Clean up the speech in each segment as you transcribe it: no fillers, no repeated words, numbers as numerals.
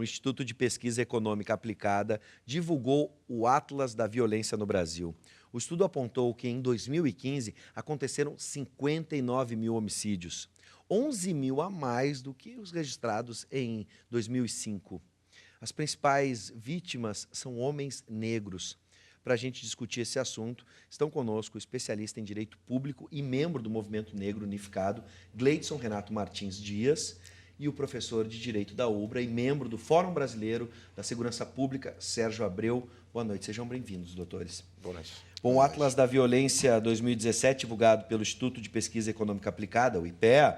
o Instituto de Pesquisa Econômica Aplicada divulgou o Atlas da Violência no Brasil. O estudo apontou que em 2015 aconteceram 59 mil homicídios, 11 mil a mais do que os registrados em 2005. As principais vítimas são homens negros. Para a gente discutir esse assunto, estão conosco o especialista em Direito Público e membro do Movimento Negro Unificado, Gleidson Renato Martins Dias, e o professor de Direito da UBRA e membro do Fórum Brasileiro da Segurança Pública, Sérgio Abreu. Boa noite, sejam bem-vindos, doutores. Boa noite. Bom, o Atlas da Violência 2017, divulgado pelo Instituto de Pesquisa Econômica Aplicada, o IPEA,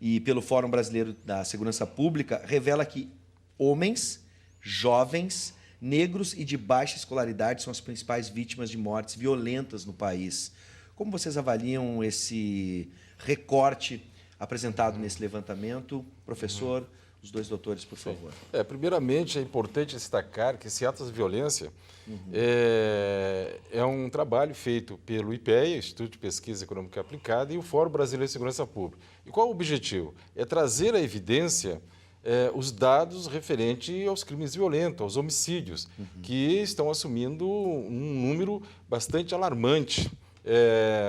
e pelo Fórum Brasileiro da Segurança Pública, revela que homens, jovens, negros e de baixa escolaridade são as principais vítimas de mortes violentas no país. Como vocês avaliam esse recorte apresentado nesse levantamento? Professor, os dois doutores, por favor. Primeiramente, é importante destacar que esse Atlas de Violência é um trabalho feito pelo IPEA, Instituto de Pesquisa Econômica Aplicada, e o Fórum Brasileiro de Segurança Pública. E qual é o objetivo? É trazer à evidência os dados referentes aos crimes violentos, aos homicídios, que estão assumindo um número bastante alarmante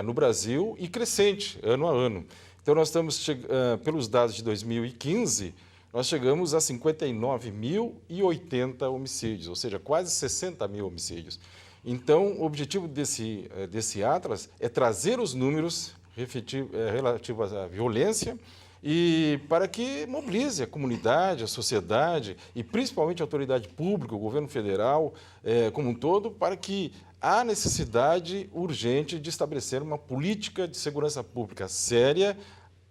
no Brasil e crescente, ano a ano. Então, nós estamos, pelos dados de 2015, nós chegamos a 59.080 homicídios, ou seja, quase 60 mil homicídios. Então, o objetivo desse Atlas é trazer os números relativos à violência e para que mobilize a comunidade, a sociedade e principalmente a autoridade pública, o governo federal como um todo, para que há necessidade urgente de estabelecer uma política de segurança pública séria,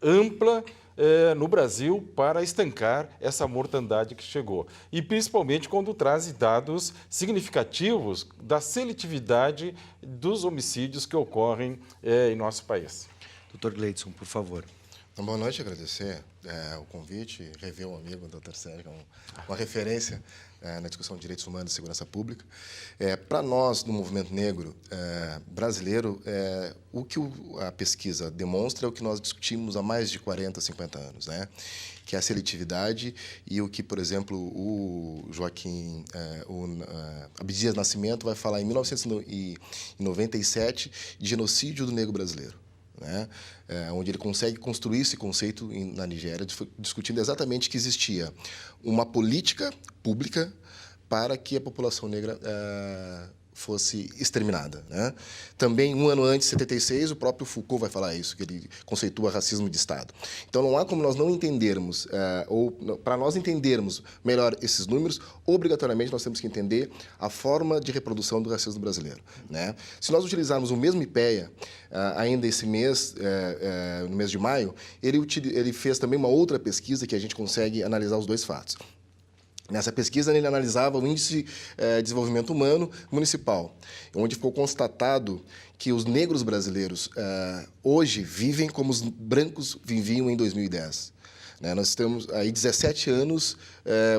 ampla, no Brasil para estancar essa mortandade que chegou. E principalmente quando traz dados significativos da seletividade dos homicídios que ocorrem em nosso país. Doutor Gleidson, por favor. Então, boa noite, agradecer o convite, rever o amigo, o doutor Sérgio, uma referência na discussão de direitos humanos e segurança pública. Para nós, do movimento negro brasileiro, o que a pesquisa demonstra é o que nós discutimos há mais de 40, 50 anos, né? Que é a seletividade e o que, por exemplo, o Joaquim Abdias Nascimento vai falar em 1997 de genocídio do negro brasileiro. Né? Onde ele consegue construir esse conceito na Nigéria, discutindo exatamente que existia uma política pública para que a população negra fosse exterminada. Né? Também, um ano antes, em 76, o próprio Foucault vai falar isso, que ele conceitua racismo de Estado. Então, não há como nós não entendermos, ou para nós entendermos melhor esses números, obrigatoriamente nós temos que entender a forma de reprodução do racismo brasileiro. Né? Se nós utilizarmos o mesmo IPEA, ainda esse mês, no mês de maio, ele fez também uma outra pesquisa que a gente consegue analisar os dois fatos. Nessa pesquisa, ele analisava o Índice de Desenvolvimento Humano Municipal, onde ficou constatado que os negros brasileiros hoje vivem como os brancos viviam em 2010. Nós temos aí 17 anos.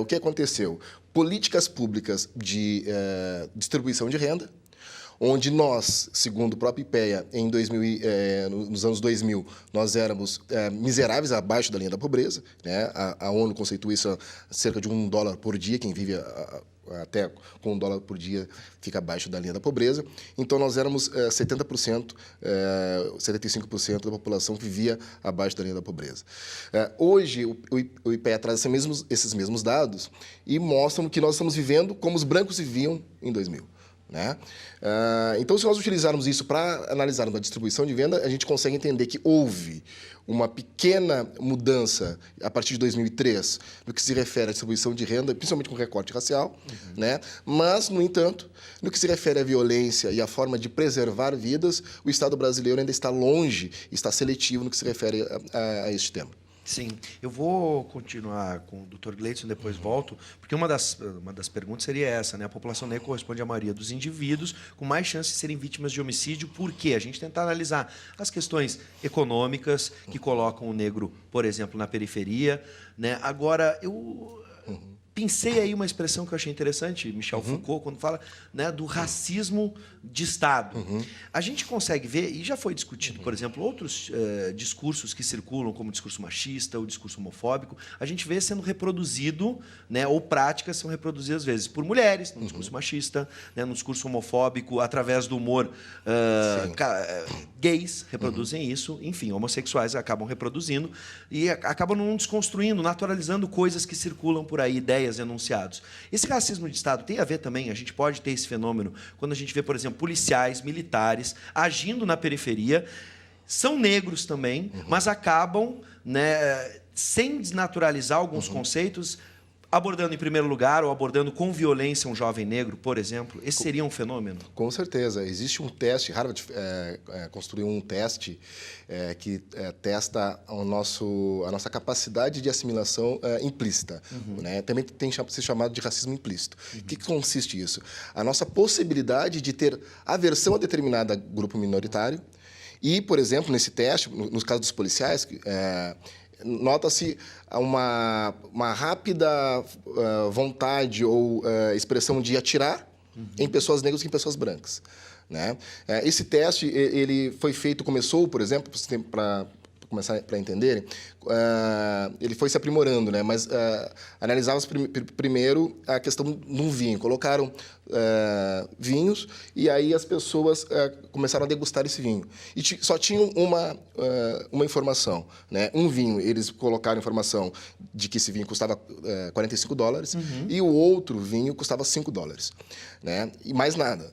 O que aconteceu? Políticas públicas de distribuição de renda, onde nós, segundo o próprio IPEA, nos anos 2000, nós éramos miseráveis, abaixo da linha da pobreza. Né? A ONU conceitua isso a cerca de $1 por dia, quem vive até com $1 por dia fica abaixo da linha da pobreza. Então, nós éramos 70%, 75% da população que vivia abaixo da linha da pobreza. Hoje, o IPEA traz esses mesmos dados e mostram que nós estamos vivendo como os brancos viviam em 2000. Né? Então, se nós utilizarmos isso para analisarmos a distribuição de venda, a gente consegue entender que houve uma pequena mudança a partir de 2003 no que se refere à distribuição de renda, principalmente com recorte racial, né? Mas, no entanto, no que se refere à violência e à forma de preservar vidas, o Estado brasileiro ainda está longe, está seletivo no que se refere a este tema. Sim, eu vou continuar com o Dr. Gleidson, depois volto, porque uma das perguntas seria essa, né? A população negra corresponde à maioria dos indivíduos com mais chance de serem vítimas de homicídio. Por quê? A gente tentar analisar as questões econômicas que colocam o negro, por exemplo, na periferia, né? Agora, Pensei aí uma expressão que eu achei interessante, Michel Foucault, quando fala, né, do racismo de Estado. A gente consegue ver, e já foi discutido, por exemplo, outros discursos que circulam, como o discurso machista, o discurso homofóbico, a gente vê sendo reproduzido, né, ou práticas são reproduzidas, às vezes, por mulheres, no discurso machista, né, no discurso homofóbico, através do humor. Gays reproduzem isso, enfim, homossexuais acabam reproduzindo e acabam não desconstruindo, naturalizando coisas que circulam por aí, ideias, enunciados. Esse racismo de Estado tem a ver também, a gente pode ter esse fenômeno quando a gente vê, por exemplo, policiais, militares agindo na periferia, são negros também, mas acabam, né, sem desnaturalizar alguns conceitos, abordando em primeiro lugar ou abordando com violência um jovem negro, por exemplo. Esse seria um fenômeno? Com certeza. Existe um teste, Harvard construiu um teste que testa a nossa capacidade de assimilação implícita. Né? Também tem se chamado de racismo implícito. O que consiste isso? A nossa possibilidade de ter aversão a determinado grupo minoritário e, por exemplo, nesse teste, no caso dos policiais, nota-se uma rápida vontade ou expressão de atirar em pessoas negras que em pessoas brancas. Né? Esse teste ele foi feito, começou, por exemplo, para começar para entenderem, ele foi se aprimorando, né? Mas analisava primeiro a questão de um vinho. Colocaram vinhos e aí as pessoas começaram a degustar esse vinho. E só tinham uma informação, né? Um vinho, eles colocaram informação de que esse vinho custava $45 e o outro vinho custava $5, né? E mais nada.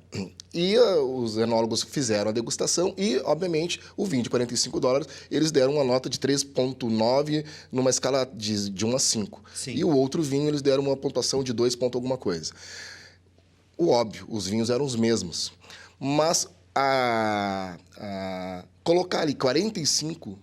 E os enólogos fizeram a degustação e, obviamente, o vinho de $45, eles deram uma nota de 3,9 numa escala de 1 a 5. Sim. E o outro vinho, eles deram uma pontuação de 2 ponto alguma coisa. O óbvio, os vinhos eram os mesmos. Mas colocar ali $45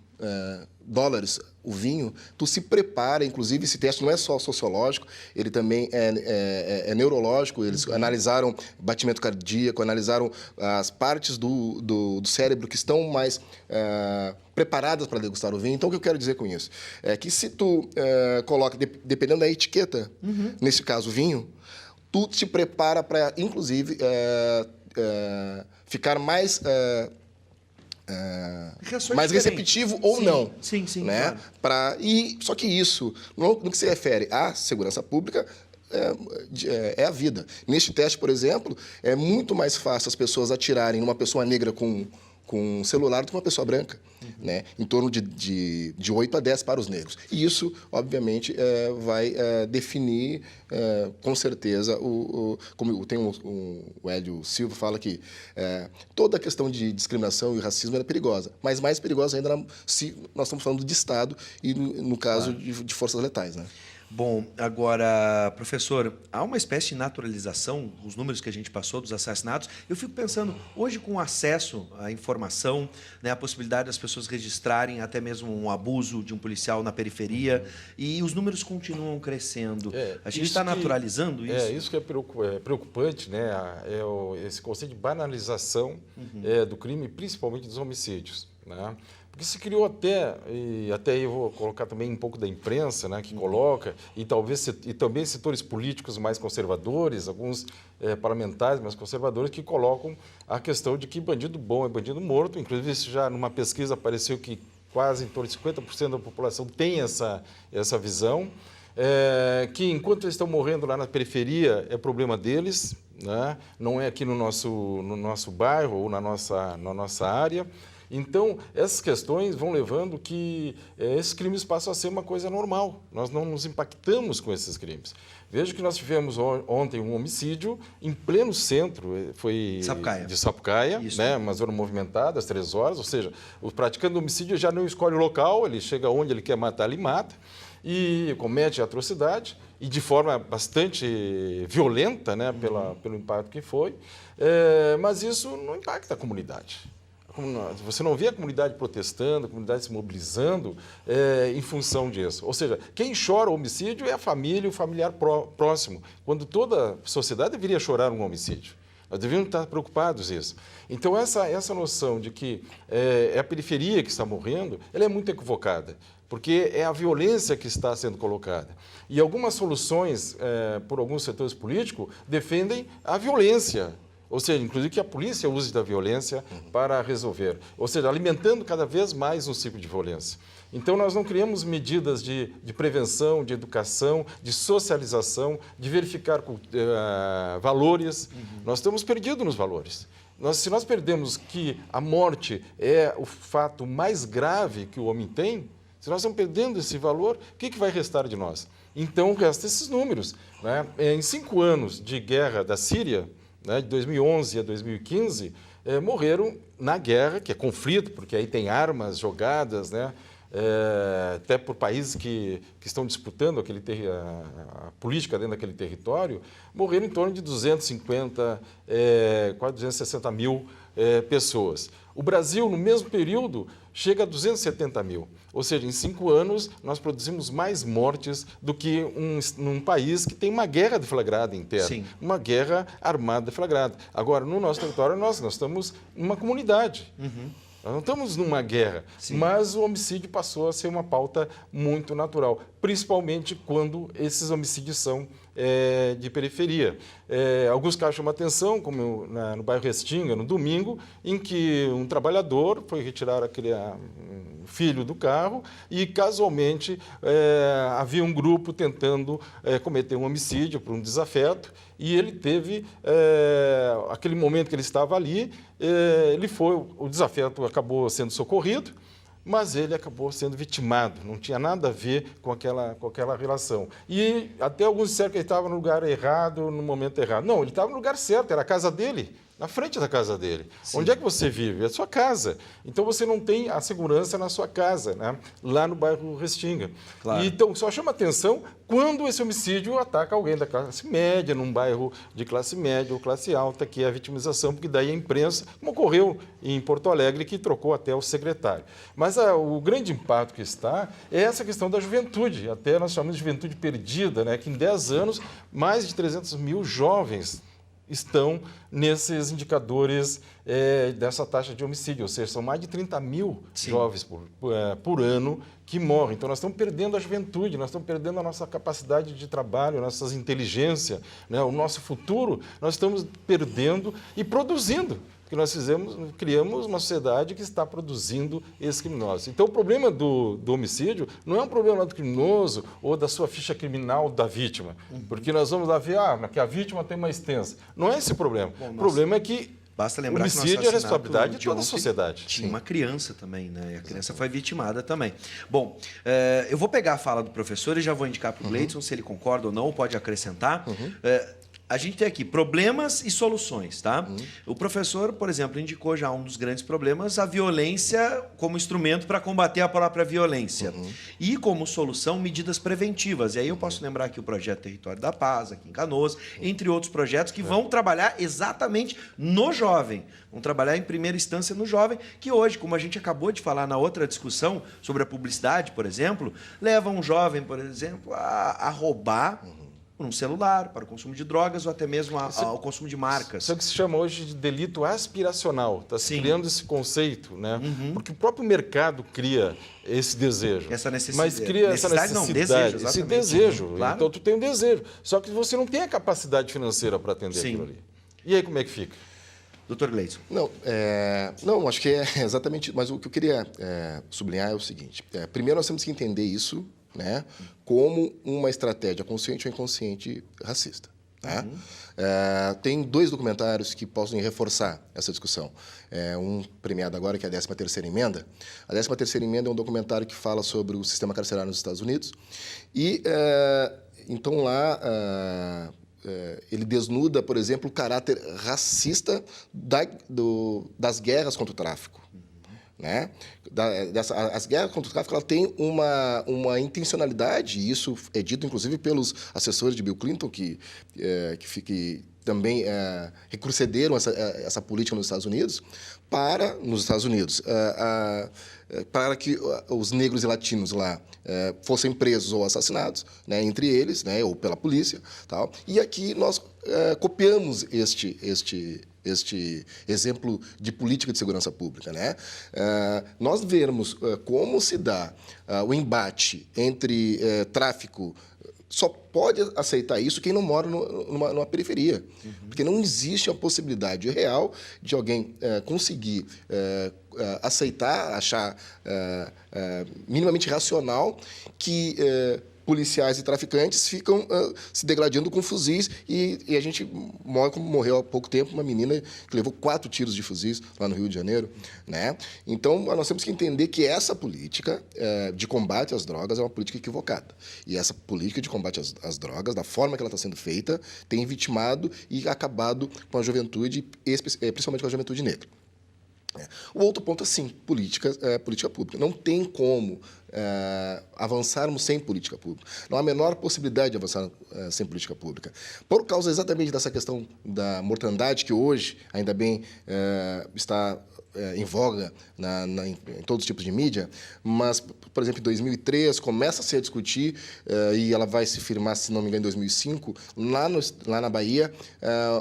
o vinho, tu se prepara, inclusive esse teste não é só sociológico, ele também é neurológico, eles analisaram batimento cardíaco, analisaram as partes do cérebro que estão mais preparadas para degustar o vinho. Então, o que eu quero dizer com isso? É que se tu coloca, dependendo da etiqueta, nesse caso vinho, tu te prepara para, inclusive, ficar mais receptivo ou não. Sim, né? Claro. Só que isso, no que se refere à segurança pública, é a vida. Neste teste, por exemplo, é muito mais fácil as pessoas atirarem numa pessoa negra com um celular do que uma pessoa branca, né? Em torno de 8 a 10 para os negros. E isso, obviamente, vai definir, com certeza, como tem o Hélio Silva fala que toda a questão de discriminação e racismo é perigosa, mas mais perigosa ainda se nós estamos falando de Estado e, no caso, de forças letais, né? Bom, agora, professor, há uma espécie de naturalização, os números que a gente passou dos assassinatos. Eu fico pensando, hoje com o acesso à informação, né, a possibilidade das pessoas registrarem até mesmo um abuso de um policial na periferia, e os números continuam crescendo. A gente está naturalizando isso? Isso que é preocupante, né? Esse conceito de banalização do crime, principalmente dos homicídios, né? Porque se criou e até eu vou colocar também um pouco da imprensa, né, que coloca, e também setores políticos mais conservadores, alguns parlamentares mais conservadores, que colocam a questão de que bandido bom é bandido morto. Inclusive, isso já numa pesquisa apareceu que quase em torno de 50% da população tem essa visão, que enquanto eles estão morrendo lá na periferia, é problema deles, né, não é aqui no nosso bairro ou na nossa área. Então, essas questões vão levando que esses crimes passam a ser uma coisa normal. Nós não nos impactamos com esses crimes. Veja que nós tivemos ontem um homicídio em pleno centro, foi de Sapucaia, né, uma zona movimentada, às 3 horas, ou seja, o praticante do homicídio já não escolhe o local, ele chega onde ele quer matar, ele mata, e comete a atrocidade, e de forma bastante violenta, né, pelo impacto que foi, mas isso não impacta a comunidade. Você não vê a comunidade protestando, a comunidade se mobilizando em função disso. Ou seja, quem chora o homicídio é a família, o familiar próximo, quando toda a sociedade deveria chorar um homicídio. Nós deveríamos estar preocupados com isso. Então, essa noção de que é a periferia que está morrendo, ela é muito equivocada. porque é a violência que está sendo colocada. E algumas soluções, por alguns setores políticos, defendem a violência. Ou seja, inclusive que a polícia use da violência para resolver. Ou seja, alimentando cada vez mais um ciclo de violência. Então, nós não criamos medidas de prevenção, de educação, de socialização, de verificar valores. Nós estamos perdidos nos valores. Se nós perdemos que a morte é o fato mais grave que o homem tem, se nós estamos perdendo esse valor, o que vai restar de nós? Então, restam esses números. Né? Em 5 anos de guerra da Síria, né, de 2011 a 2015, morreram na guerra, que é conflito, porque aí tem armas jogadas, né, até por países que estão disputando a política dentro daquele território, morreram em torno de 250, quase 260 mil pessoas. O Brasil, no mesmo período, chega a 270 mil. Ou seja, em 5 anos, nós produzimos mais mortes do que num país que tem uma guerra deflagrada interna, Sim. uma guerra armada deflagrada. Agora, no nosso território, nós estamos numa comunidade. Nós não estamos numa guerra, Sim. mas o homicídio passou a ser uma pauta muito natural, principalmente quando esses homicídios são de periferia. Alguns casos chamam atenção, como no bairro Restinga, no domingo, em que um trabalhador foi retirar um filho do carro e, casualmente, havia um grupo tentando cometer um homicídio por um desafeto, e ele teve, aquele momento que ele estava ali, o desafeto acabou sendo socorrido, mas ele acabou sendo vitimado, não tinha nada a ver com aquela relação. E até alguns disseram que ele estava no lugar errado, no momento errado. Não, ele estava no lugar certo, era a casa dele, na frente da casa dele. Sim. Onde é que você vive? É a sua casa. Então, você não tem a segurança na sua casa, né? Lá no bairro Restinga. Claro. Então, só chama atenção quando esse homicídio ataca alguém da classe média, num bairro de classe média ou classe alta, que é a vitimização, porque daí a imprensa, como ocorreu em Porto Alegre, que trocou até o secretário. Mas o grande impacto que está é essa questão da juventude. Até nós chamamos de juventude perdida, né? Que em 10 anos, mais de 300 mil jovens estão nesses indicadores dessa taxa de homicídio, ou seja, são mais de 30 mil Sim. jovens por ano que morrem. Então, nós estamos perdendo a juventude, nós estamos perdendo a nossa capacidade de trabalho, a nossa inteligência, né? O nosso futuro, nós estamos perdendo e produzindo. Porque nós criamos uma sociedade que está produzindo esses criminosos. Então, o problema do homicídio não é um problema do criminoso ou da sua ficha criminal da vítima, porque nós vamos lá ver que a vítima tem uma extensa. Não é esse o problema. O problema é que basta lembrar o homicídio é a responsabilidade de toda a sociedade. Tinha uma criança também, né? E a criança foi vitimada também. Bom, eu vou pegar a fala do professor e já vou indicar para o Gleidson se ele concorda ou não, ou pode acrescentar. A gente tem aqui problemas e soluções, tá? O professor, por exemplo, indicou já um dos grandes problemas, a violência como instrumento para combater a própria violência. E como solução, medidas preventivas. E aí eu posso lembrar aqui o projeto Território da Paz, aqui em Canoas, entre outros projetos que vão trabalhar exatamente no jovem. Vão trabalhar em primeira instância no jovem, que hoje, como a gente acabou de falar na outra discussão sobre a publicidade, por exemplo, leva um jovem, por exemplo, a roubar por um celular, para o consumo de drogas ou até mesmo ao consumo de marcas. Isso é o que se chama hoje de delito aspiracional. Está se criando esse conceito, né? Porque o próprio mercado cria esse desejo. Essa necessidade. Mas cria essa necessidade, não, desejo, esse desejo. Claro. Então, tu tem um desejo. Só que você não tem a capacidade financeira para atender aquilo ali. E aí, como é que fica? Doutor Gleidson. Não, acho que é exatamente... Mas o que eu queria sublinhar é o seguinte. Primeiro, nós temos que entender isso, né, como uma estratégia consciente ou inconsciente racista. Tá? Tem 2 documentários que possam reforçar essa discussão. Um premiado agora, que é a 13ª Emenda. A 13ª Emenda é um documentário que fala sobre o sistema carcerário nos Estados Unidos. E, então, lá... ele desnuda, por exemplo, o caráter racista das guerras contra o tráfico. Né? As guerras contra o tráfico ela tem uma intencionalidade, e isso é dito, inclusive, pelos assessores de Bill Clinton, que também retrocederam essa política nos Estados Unidos, para que os negros e latinos lá fossem presos ou assassinados, né, entre eles, né, ou pela polícia, tal. E aqui nós copiamos este este exemplo de política de segurança pública, né? Nós vermos como se dá o embate entre tráfico. Só pode aceitar isso quem não mora numa periferia. Porque não existe a possibilidade real de alguém conseguir aceitar, achar minimamente racional que policiais e traficantes ficam se degladiando com fuzis e a gente morre como morreu há pouco tempo uma menina que levou 4 tiros de fuzis lá no Rio de Janeiro, né? Então, nós temos que entender que essa política de combate às drogas é uma política equivocada. E essa política de combate às drogas, da forma que ela está sendo feita, tem vitimado e acabado com a juventude, principalmente com a juventude negra. O outro ponto é, sim, política pública. Não tem como avançarmos sem política pública. Não há a menor possibilidade de avançar sem política pública. Por causa exatamente dessa questão da mortandade, que hoje, ainda bem, está em voga em todos os tipos de mídia, mas, por exemplo, em 2003 começa-se a discutir, e ela vai se firmar, se não me engano, em 2005, lá na Bahia,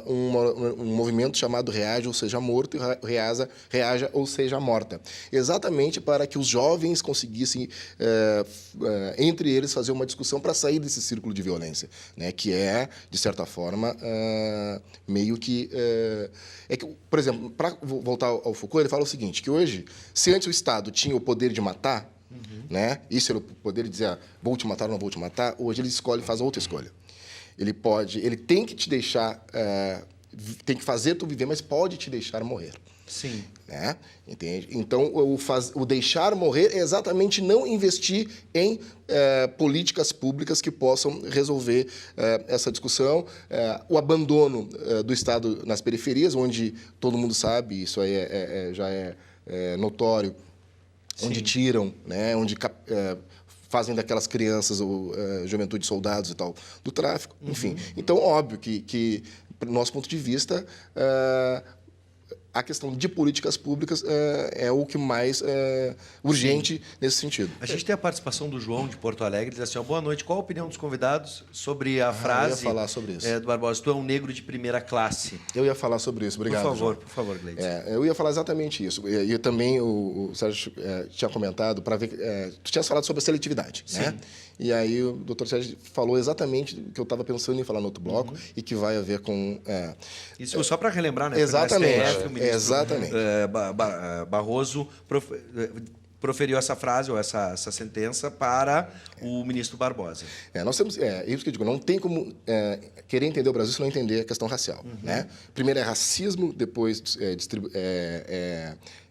um movimento chamado Reaja ou Seja Morto, Reaja ou Seja Morta, exatamente para que os jovens conseguissem, entre eles, fazer uma discussão para sair desse círculo de violência, né, que é, de certa forma, meio que... por exemplo, para voltar ao Foucault, ele fala o seguinte, que hoje, se antes o Estado tinha o poder de matar, né, isso era o poder de dizer, vou te matar ou não vou te matar, hoje ele faz outra escolha. Ele tem que te deixar, tem que fazer tu viver, mas pode te deixar morrer. Sim. Né? Entende? Então, o deixar morrer é exatamente não investir em políticas públicas que possam resolver essa discussão. O abandono do Estado nas periferias, onde todo mundo sabe, isso aí já é notório, sim, onde tiram, né? Onde fazem daquelas crianças ou juventude soldados e tal, do tráfico, enfim. Então, óbvio que do nosso ponto de vista, a questão de políticas públicas é o que mais urgente, sim, nesse sentido. A gente tem a participação do João de Porto Alegre, diz assim, boa noite, qual a opinião dos convidados sobre a frase eu ia falar sobre isso. Do Barbosa, tu é um negro de primeira classe? Eu ia falar sobre isso, obrigado, João. Por favor, Gleidson. Eu ia falar exatamente isso. E também o Sérgio tinha comentado, para ver, tu tinhas falado sobre a seletividade, sim, né? E aí o doutor Sérgio falou exatamente o que eu estava pensando em falar no outro bloco, e que vai a ver com... Isso só para relembrar, né? Exatamente. STF, o ministro exatamente. Barroso proferiu essa frase ou essa sentença para o ministro Barbosa. Nós temos, isso que eu digo, não tem como querer entender o Brasil se não entender a questão racial. Né? Primeiro é racismo, depois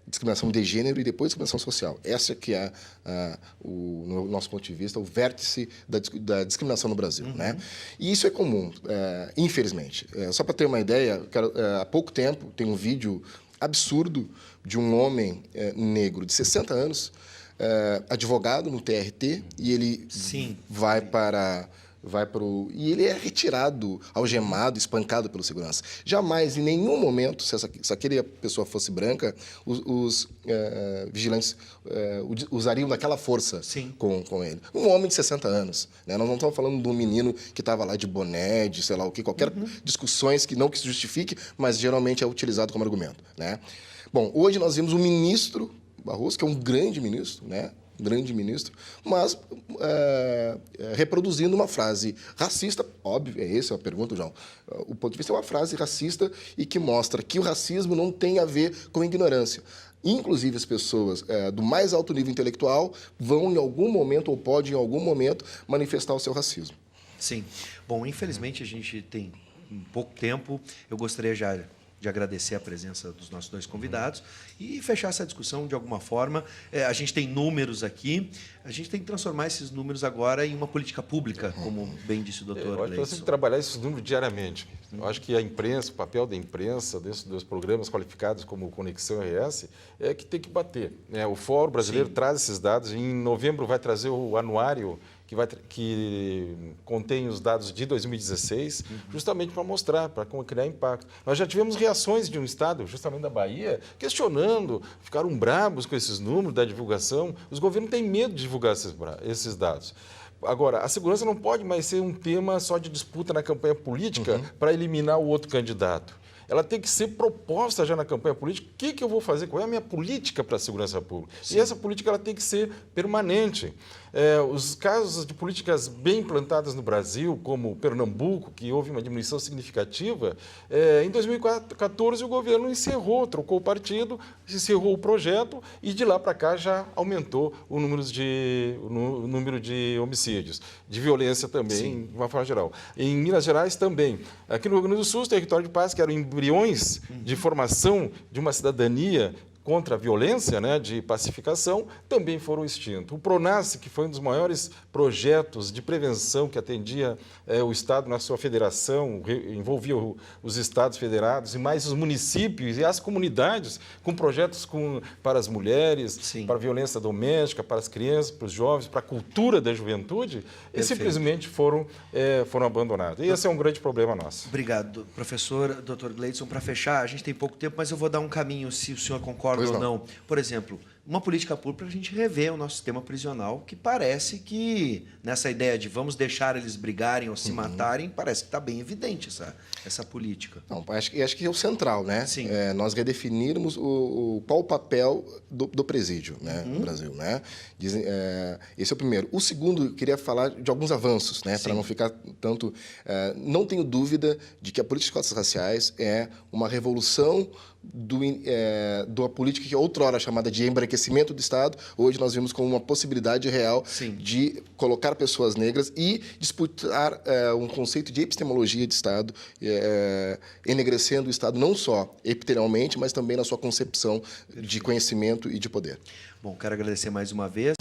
discriminação de gênero e depois discriminação social. Essa que é, no nosso ponto de vista, o vértice da discriminação no Brasil. Né? E isso é comum, infelizmente. Só para ter uma ideia, há pouco tempo tem um vídeo absurdo de um homem negro de 60 anos, advogado no TRT, e ele sim, vai para e ele é retirado, algemado, espancado pelo segurança. Jamais, em nenhum momento, se aquela pessoa fosse branca, os vigilantes usariam daquela força, sim, com ele. Um homem de 60 anos. Né? Nós não estamos falando de um menino que estava lá de boné, de sei lá o quê, qualquer discussões que não que se justifique, mas geralmente é utilizado como argumento. Né? Bom, hoje nós vimos o ministro Barroso, que é um grande ministro, né? Mas reproduzindo uma frase racista, óbvio, essa é a pergunta, João. O ponto de vista é uma frase racista e que mostra que o racismo não tem a ver com ignorância. Inclusive, as pessoas do mais alto nível intelectual vão, em algum momento, ou podem, em algum momento, manifestar o seu racismo. Sim. Bom, infelizmente, a gente tem pouco tempo. Eu gostaria já de agradecer a presença dos nossos dois convidados e fechar essa discussão de alguma forma. A gente tem números aqui, a gente tem que transformar esses números agora em uma política pública, como bem disse o doutor Gleidson. Eu acho que nós temos que trabalhar esses números diariamente. Eu acho que a imprensa, o papel da imprensa, dos programas qualificados como Conexão RS, é que tem que bater. O Fórum Brasileiro, sim, traz esses dados, em novembro vai trazer o anuário que contém os dados de 2016, justamente para mostrar, para criar impacto. Nós já tivemos reações de um estado, justamente da Bahia, questionando, ficaram bravos com esses números da divulgação. Os governos têm medo de divulgar esses dados. Agora, a segurança não pode mais ser um tema só de disputa na campanha política para eliminar o outro candidato. ela tem que ser proposta já na campanha política. O que eu vou fazer? Qual é a minha política para a segurança pública? Sim. E essa política ela tem que ser permanente. Os casos de políticas bem implantadas no Brasil, como Pernambuco, que houve uma diminuição significativa, em 2014 o governo encerrou, trocou o partido, encerrou o projeto e de lá para cá já aumentou o número de homicídios, de violência também, sim, de uma forma geral. Em Minas Gerais também. Aqui no Rio Grande do Sul, território de paz, que eram embriões de formação de uma cidadania contra a violência, né, de pacificação, também foram extintos. O PRONASSE, que foi um dos maiores projetos de prevenção que atendia o Estado na sua federação, envolvia os Estados federados e mais os municípios e as comunidades, com projetos para as mulheres, sim, para a violência doméstica, para as crianças, para os jovens, para a cultura da juventude, e simplesmente foram abandonados. E esse é um grande problema nosso. Obrigado, professor. Dr. Gleidson, para fechar, a gente tem pouco tempo, mas eu vou dar um caminho, se o senhor concorda ou não. Por exemplo, uma política pública para a gente rever o nosso sistema prisional, que parece que, nessa ideia de vamos deixar eles brigarem ou se matarem, parece que está bem evidente essa política. Não, acho que é o central, né? Sim. Nós redefinirmos qual o papel do presídio, né, no Brasil, né? Esse é o primeiro. O segundo, eu queria falar de alguns avanços, né, para não ficar tanto... não tenho dúvida de que a política de cotas raciais é uma revolução da política que outrora chamada de embranquecimento do Estado, hoje nós vimos como uma possibilidade real, sim, de colocar pessoas negras e disputar um conceito de epistemologia de Estado, enegrecendo o Estado não só epitelionalmente, mas também na sua concepção de conhecimento e de poder. Bom, quero agradecer mais uma vez.